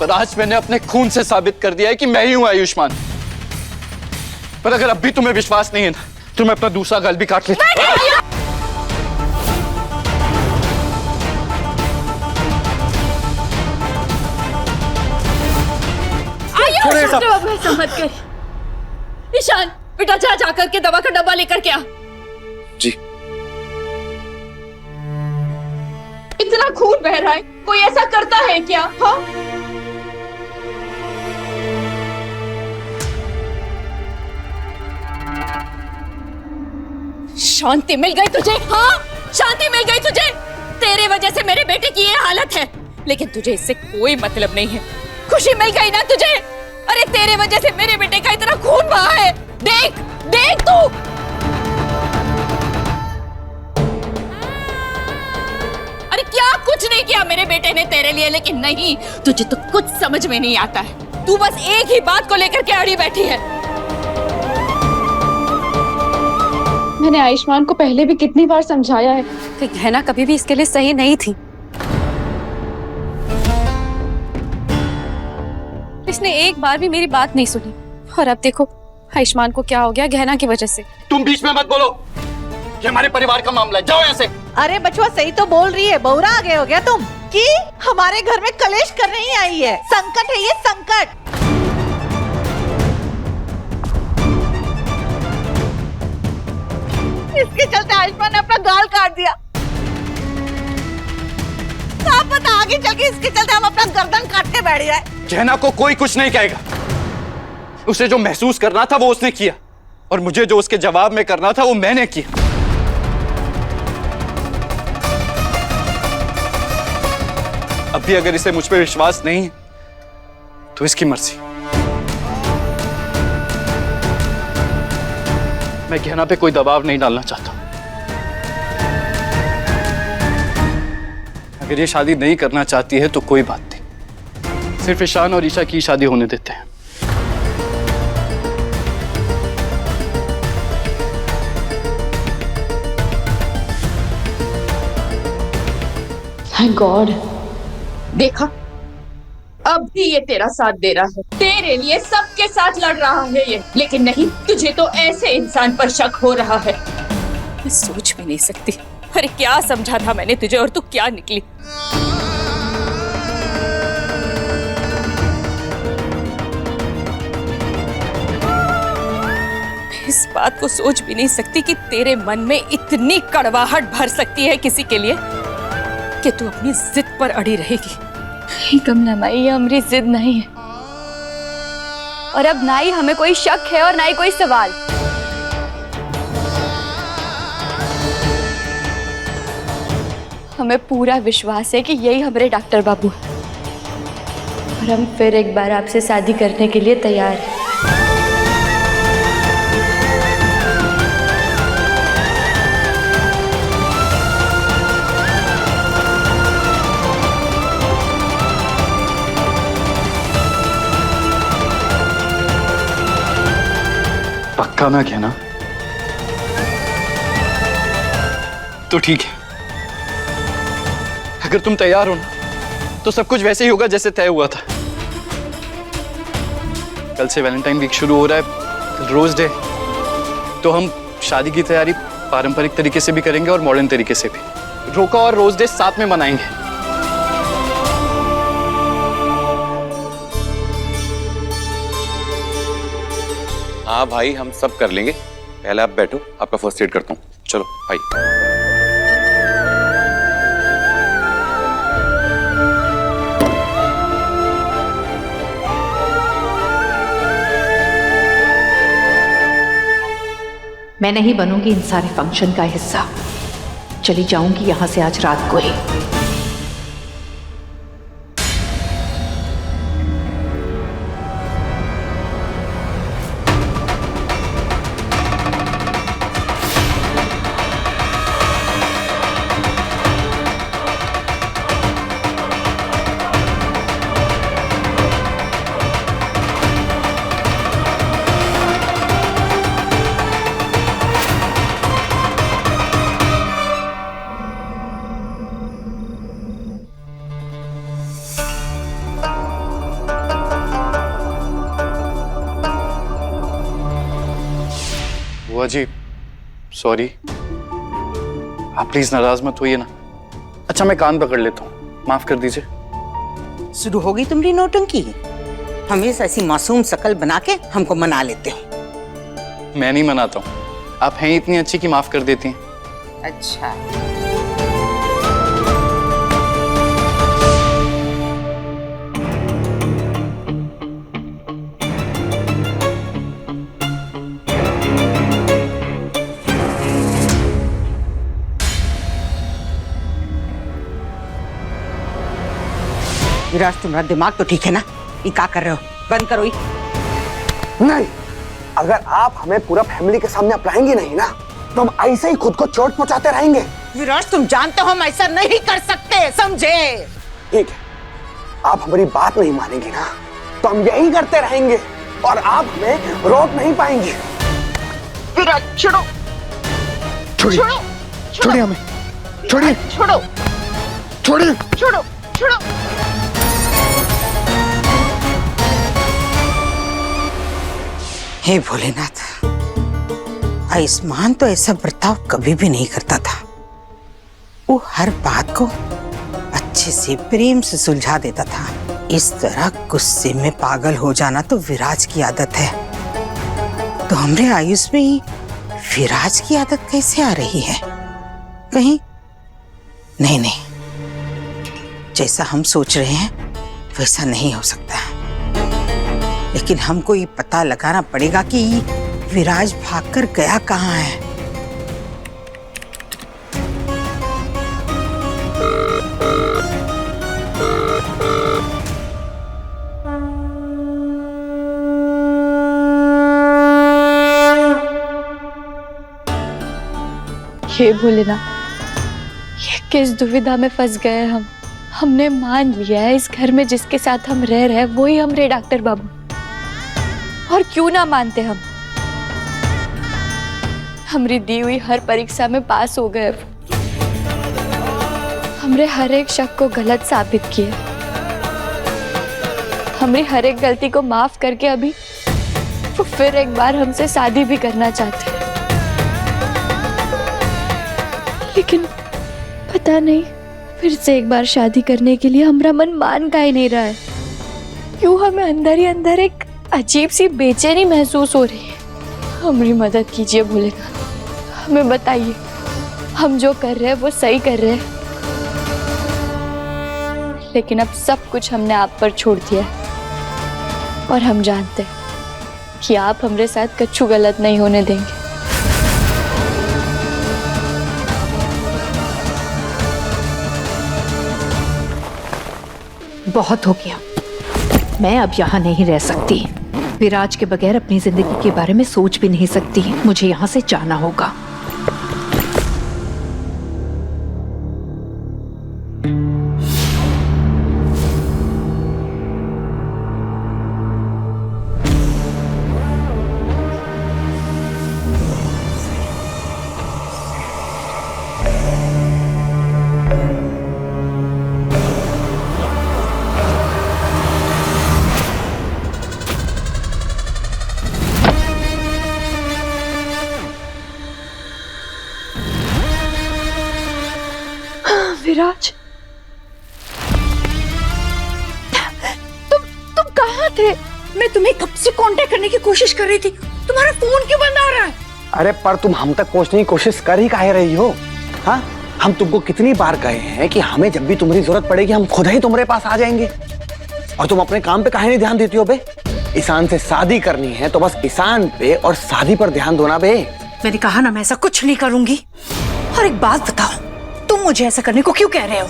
पर आज मैंने अपने खून से साबित कर दिया है कि मैं ही हूं आयुष्मान। पर अगर अब भी तुम्हें विश्वास नहीं है ना, तो मैं अपना दूसरा गल भी काट लेता हूं। मत कर ईशान, बेटा जा जाकर के दवा का डब्बा लेकर के आ। जी। इतना खून बह रहा है, कोई ऐसा करता है क्या? हाँ, शांति मिल गई तुझे? हाँ, शांति मिल गई तुझे? तेरे वजह से मेरे बेटे की ये हालत है, लेकिन तुझे इससे कोई मतलब नहीं है। खुशी मिल गई ना तुझे? अरे तेरे वजह से मेरे बेटे का इतना खून बहा है। देख देख तू। अरे क्या कुछ नहीं किया मेरे बेटे ने तेरे लिए, लेकिन नहीं, तुझे तो कुछ समझ में नहीं आता है। तू बस एक ही बात को लेकर के अड़ी बैठी है। मैंने आयुष्मान को पहले भी कितनी बार समझाया है कि गहना कभी भी इसके लिए सही नहीं थी। इसने एक बार भी मेरी बात नहीं सुनी, और अब देखो आयुष्मान को क्या हो गया गहना की वजह से। तुम बीच में मत बोलो, ये हमारे परिवार का मामला है, जाओ यहाँ से। अरे बचवा सही तो बोल रही है, बहुरा आ गए हो गया तुम कि हमारे घर में कलेश करने ही आई है। संकट है ये, संकट। इसके चलते आयुष्मान ने अपना गाल काट दिया। क्या पता आगे चल के इसके चलते हम अपना गर्दन काट के बैठ जाए। गहना को कोई कुछ नहीं कहेगा। उसे जो महसूस करना था वो उसने किया, और मुझे जो उसके जवाब में करना था वो मैंने किया। अब भी अगर इसे मुझ पर विश्वास नहीं है तो इसकी मर्जी। मैं गहना पे कोई दबाव नहीं डालना चाहता। अगर ये शादी नहीं करना चाहती है तो कोई बात नहीं, सिर्फ ईशान और ईशा की शादी होने देते हैं। Thank God. देखा, अब भी ये तेरा साथ दे रहा है, तेरे लिए सबके साथ लड़ रहा है ये। लेकिन नहीं, तुझे तो ऐसे इंसान पर शक हो रहा है। मैं सोच भी नहीं सकती। अरे क्या समझा था मैंने तुझे, और तू क्या निकली। इस बात को भी नहीं सकती कि तेरे मन में इतनी कड़वाहट भर सकती है किसी के लिए कि तू अपनी जिद पर अड़ी रहेगी। कमला माई, ये हमारी जिद नहीं है, और अब ना ही हमें कोई शक है और ना ही कोई सवाल। हमें पूरा विश्वास है कि यही हमारे डॉक्टर बाबू हैं, और हम फिर एक बार आपसे शादी करने के लिए तैयार हैं। पक्का ना कहना? तो ठीक है, अगर तुम तैयार हो ना तो सब कुछ वैसे ही होगा जैसे तय हुआ था। कल से वैलेंटाइन वीक शुरू हो रहा है, रोज डे, तो हम शादी की तैयारी पारंपरिक तरीके से भी करेंगे और मॉडर्न तरीके से भी। रोका और रोज डे साथ में मनाएंगे। हाँ भाई, हम सब कर लेंगे। पहले आप बैठो, आपका फर्स्ट एड करता हूँ। चलो भाई। मैं नहीं बनूंगी इन सारे फंक्शन का हिस्सा। चली जाऊंगी यहां से आज रात को ही। बुआ जी सॉरी, आप प्लीज नाराज मत होइए ना। अच्छा मैं कान पकड़ लेता हूँ, माफ कर दीजिए। शुरू हो गई तुम्हारी नौटंकी। हमेशा ऐसी मासूम शकल बना के हमको मना लेते हो। मैं नहीं मनाता हूँ, आप हैं इतनी अच्छी कि माफ कर देती हैं। अच्छा, विराज तुम्हारा दिमाग तो ठीक है ना? ये क्या कर रहे हो? बंद करो ये। नहीं, अगर आप हमें पूरा फैमिली के सामने अपनाएंगे नहीं ना तो हम ऐसे ही खुद को चोट पहुंचाते रहेंगे। विराज तुम जानते हो हम ऐसा नहीं कर सकते, समझे? ठीक है, आप हमारी बात नहीं मानेंगे ना तो हम यही करते रहेंगे और आप हमें रोक नहीं पाएंगे। विराज छोड़ो, छोड़िए, छोड़िए हमें, छोड़िए, छोड़ो, छोड़िए, छोड़ो, छोड़ो। हे भोलेनाथ, आयुष्मान तो ऐसा बर्ताव कभी भी नहीं करता था। वो हर बात को अच्छे से प्रेम से सुलझा देता था। इस तरह गुस्से में पागल हो जाना तो विराज की आदत है। तो हमरे आयुष में ही विराज की आदत कैसे आ रही है? कहीं नहीं, नहीं, जैसा हम सोच रहे हैं वैसा नहीं हो सकता है। लेकिन हमको ये पता लगाना पड़ेगा कि विराज भागकर गया कहाँ है। हे भोलेनाथ, ये किस दुविधा में फंस गए हम। हमने मान लिया है इस घर में जिसके साथ हम रह रहे हैं वही हमरे डॉक्टर बाबू, और क्यों ना मानते हम। हमरी दी हुई हर परीक्षा में पास हो गए। हमरे हर एक शक को गलत साबित किए। हमरी हर एक गलती को माफ करके अभी वो फिर एक बार हमसे शादी भी करना चाहते हैं। लेकिन पता नहीं फिर से एक बार शादी करने के लिए हमारा मन मान का ही नहीं रहा है। क्यों हमें अंदर ही अंदर एक अजीब सी बेचैनी महसूस हो रही है। हमारी मदद कीजिए भोलेनाथ, हमें बताइए हम जो कर रहे हैं वो सही कर रहे हैं। लेकिन अब सब कुछ हमने आप पर छोड़ दिया है और हम जानते हैं कि आप हमारे साथ कच्छु गलत नहीं होने देंगे। बहुत हो गया, मैं अब यहाँ नहीं रह सकती। विराज के बगैर अपनी जिंदगी के बारे में सोच भी नहीं सकती। मुझे यहाँ से जाना होगा। विराज, तुम कहाँ थे? मैं तुम्हें कब से कांटेक्ट करने की कोशिश कर रही थी, तुम्हारा फोन क्यों बंद आ रहा है? अरे पर तुम हम तक पहुंचने की कोशिश कर ही काहे रही हो? हाँ, हम तुमको कितनी बार कहे हैं कि हमें जब भी तुम्हारी जरूरत पड़ेगी हम खुद ही तुम्हारे पास आ जाएंगे, और तुम अपने काम पे काहे नहीं ध्यान देती हो बे? ईशान से शादी करनी है तो बस ईशान पे और शादी पर ध्यान दो ना बे। मैंने कहा ना मैं ऐसा कुछ नहीं करूंगी। और एक बात बताओ, तुम मुझे ऐसा करने को क्यों कह रहे हो?